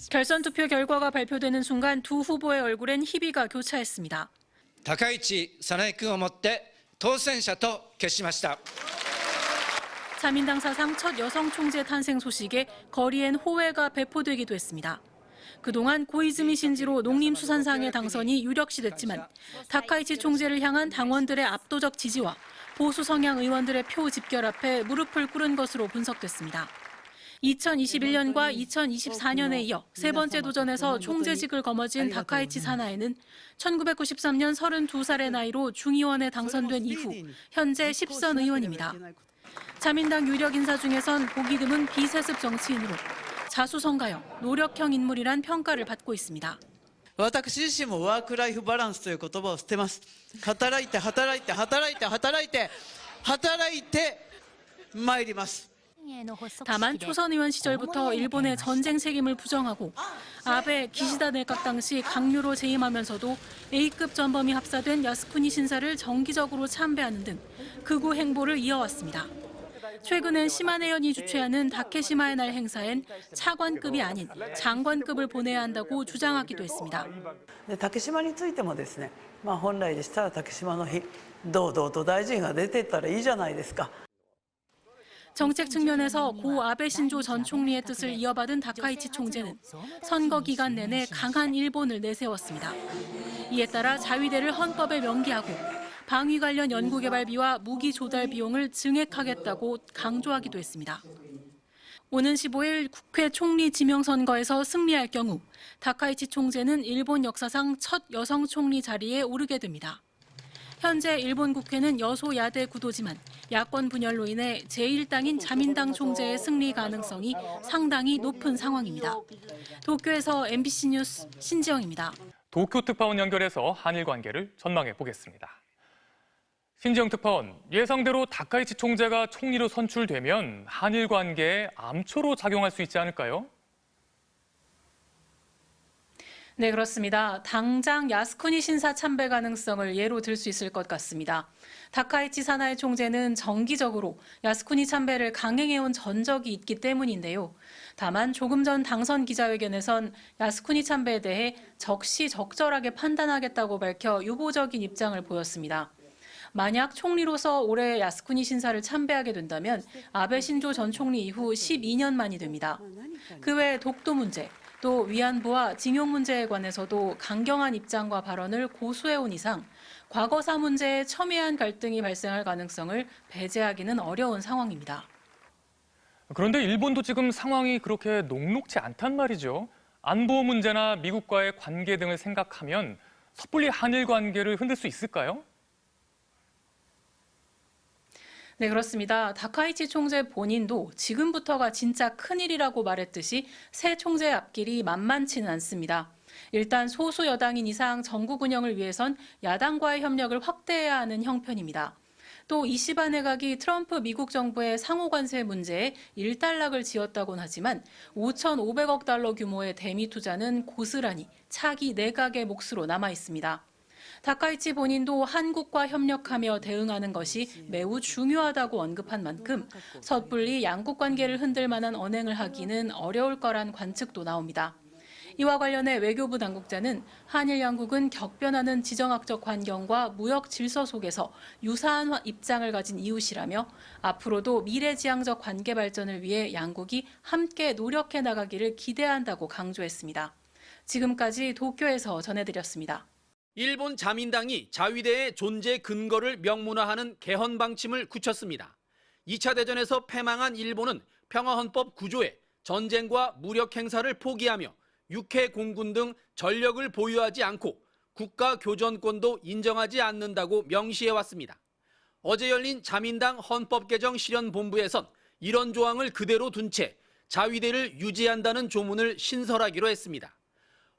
결선 투표 결과가 발표되는 순간 두 후보의 얼굴엔 희비가 교차했습니다. 高市早苗君をもって当選者と決しました。 자민당 사상 첫 여성 총재 탄생 소식에 거리엔 호외가 배포되기도 했습니다. 그동안 고이즈미 신지로 농림수산상의 당선이 유력시됐지만 다카이치 총재를 향한 당원들의 압도적 지지와 보수 성향 의원들의 표 집결 앞에 무릎을 꿇은 것으로 분석됐습니다. 2021년과 2024년에 이어 세 번째 도전에서 총재직을 거머쥔 다카이치 사나이는 1993년 32살의 나이로 중의원에 당선된 이후 현재 10선 의원입니다. 자민당 유력 인사 중에선 보기 드문 비세습 정치인으로 자수성가형, 노력형 인물이란 평가를 받고 있습니다. 私自身もワークライフバランスという言葉を捨てます。働いて働いて働いて働いて働いて参ります。 다만 초선 의원 시절부터 일본의 전쟁 책임을 부정하고 아베 기시다 내각 당시 강요로 재임하면서도 A급 전범이 합사된 야스쿠니 신사를 정기적으로 참배하는 등 극우 행보를 이어왔습니다. 최근엔 시마네현이 주최하는 다케시마의 날 행사엔 차관급이 아닌 장관급을 보내야 한다고 주장하기도 했습니다. 竹島についてもですね、本来でしたら竹島の日堂々と大臣が出てったらいいじゃないですか。 정책 측면에서 고 아베 신조 전 총리의 뜻을 이어받은 다카이치 총재는 선거 기간 내내 강한 일본을 내세웠습니다. 이에 따라 자위대를 헌법에 명기하고 방위 관련 연구개발비와 무기 조달 비용을 증액하겠다고 강조하기도 했습니다. 오는 15일 국회 총리 지명선거에서 승리할 경우 다카이치 총재는 일본 역사상 첫 여성 총리 자리에 오르게 됩니다. 현재 일본 국회는 여소야대 구도지만 야권 분열로 인해 제1당인 자민당 총재의 승리 가능성이 상당히 높은 상황입니다. 도쿄에서 MBC 뉴스 신지영입니다. 도쿄 특파원 연결해서 한일 관계를 전망해 보겠습니다. 신지영 특파원, 예상대로 다카이치 총재가 총리로 선출되면 한일 관계에 암초로 작용할 수 있지 않을까요? 네, 그렇습니다. 당장 야스쿠니 신사 참배 가능성을 예로 들 수 있을 것 같습니다. 다카이치 사나이 총재는 정기적으로 야스쿠니 참배를 강행해온 전적이 있기 때문인데요. 다만 조금 전 당선 기자회견에선 야스쿠니 참배에 대해 적시적절하게 판단하겠다고 밝혀 유보적인 입장을 보였습니다. 만약 총리로서 올해 야스쿠니 신사를 참배하게 된다면 아베 신조 전 총리 이후 12년 만이 됩니다. 그 외 독도 문제, 또 위안부와 징용 문제에 관해서도 강경한 입장과 발언을 고수해온 이상 과거사 문제에 첨예한 갈등이 발생할 가능성을 배제하기는 어려운 상황입니다. 그런데 일본도 지금 상황이 그렇게 녹록지 않단 말이죠. 안보 문제나 미국과의 관계 등을 생각하면 섣불리 한일 관계를 흔들 수 있을까요? 네, 그렇습니다. 다카이치 총재 본인도 지금부터가 진짜 큰일이라고 말했듯이 새 총재의 앞길이 만만치는 않습니다. 일단 소수 여당인 이상 정국 운영을 위해선 야당과의 협력을 확대해야 하는 형편입니다. 또 이시바 내각이 트럼프 미국 정부의 상호 관세 문제에 일단락을 지었다곤 하지만 5,500억 달러 규모의 대미 투자는 고스란히 차기 내각의 몫으로 남아 있습니다. 다카이치 본인도 한국과 협력하며 대응하는 것이 매우 중요하다고 언급한 만큼 섣불리 양국 관계를 흔들 만한 언행을 하기는 어려울 거란 관측도 나옵니다. 이와 관련해 외교부 당국자는 한일 양국은 격변하는 지정학적 환경과 무역 질서 속에서 유사한 입장을 가진 이웃이라며 앞으로도 미래지향적 관계 발전을 위해 양국이 함께 노력해 나가기를 기대한다고 강조했습니다. 지금까지 도쿄에서 전해드렸습니다. 일본 자민당이 자위대의 존재 근거를 명문화하는 개헌 방침을 굳혔습니다. 2차 대전에서 패망한 일본은 평화헌법 구조에 전쟁과 무력 행사를 포기하며 육해 공군 등 전력을 보유하지 않고 국가 교전권도 인정하지 않는다고 명시해왔습니다. 어제 열린 자민당 헌법개정실현본부에선 이런 조항을 그대로 둔 채 자위대를 유지한다는 조문을 신설하기로 했습니다.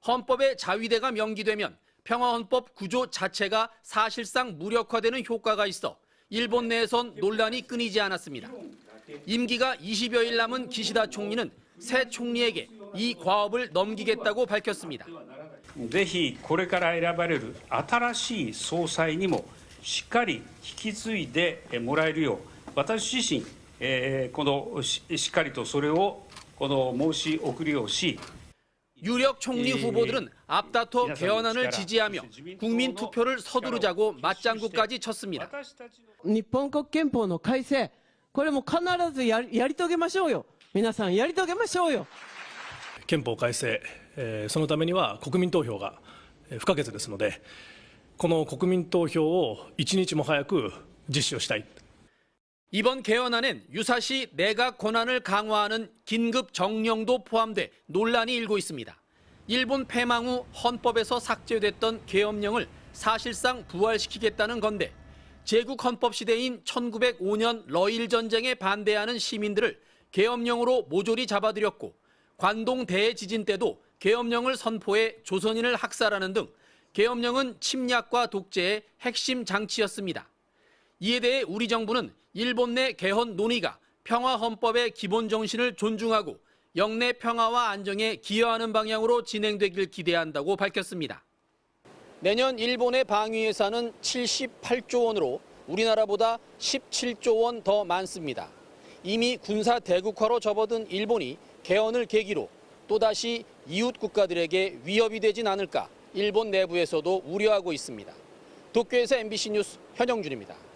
헌법에 자위대가 명기되면 평화헌법 구조 자체가 사실상 무력화되는 효과가 있어 일본 내에선 논란이 끊이지 않았습니다. 임기가 20여일 남은 기시다 총리는 새 총리에게 이 과업을 넘기겠다고 밝혔습니다. ぜひこれから選ばれる新しい総裁にもしっかり引き継いでもらえるよう私自身しっかりとそれを申し送りをし 유력 총리 후보들은 앞다퉈 개헌안을 지지하며 국민 투표를 서두르자고 맞장구까지 쳤습니다. 日本国憲法の改正、これも必ずやり遂げましょうよ。皆さんやり遂げましょうよ。憲法改正、そのためには国民投票が不可欠ですので、この国民投票を一日も早く実施をしたい。 이번 개헌안엔 유사시 내각 권한을 강화하는 긴급 정령도 포함돼 논란이 일고 있습니다. 일본 패망 후 헌법에서 삭제됐던 계엄령을 사실상 부활시키겠다는 건데 제국 헌법 시대인 1905년 러일 전쟁에 반대하는 시민들을 계엄령으로 모조리 잡아들였고 관동 대지진 때도 계엄령을 선포해 조선인을 학살하는 등 계엄령은 침략과 독재의 핵심 장치였습니다. 이에 대해 우리 정부는 일본 내 개헌 논의가 평화 헌법의 기본 정신을 존중하고 영내 평화와 안정에 기여하는 방향으로 진행되길 기대한다고 밝혔습니다. 내년 일본의 방위 예산은 78조 원으로 우리나라보다 17조 원 더 많습니다. 이미 군사 대국화로 접어든 일본이 개헌을 계기로 또다시 이웃 국가들에게 위협이 되진 않을까 일본 내부에서도 우려하고 있습니다. 도쿄에서 MBC 뉴스 현영준입니다.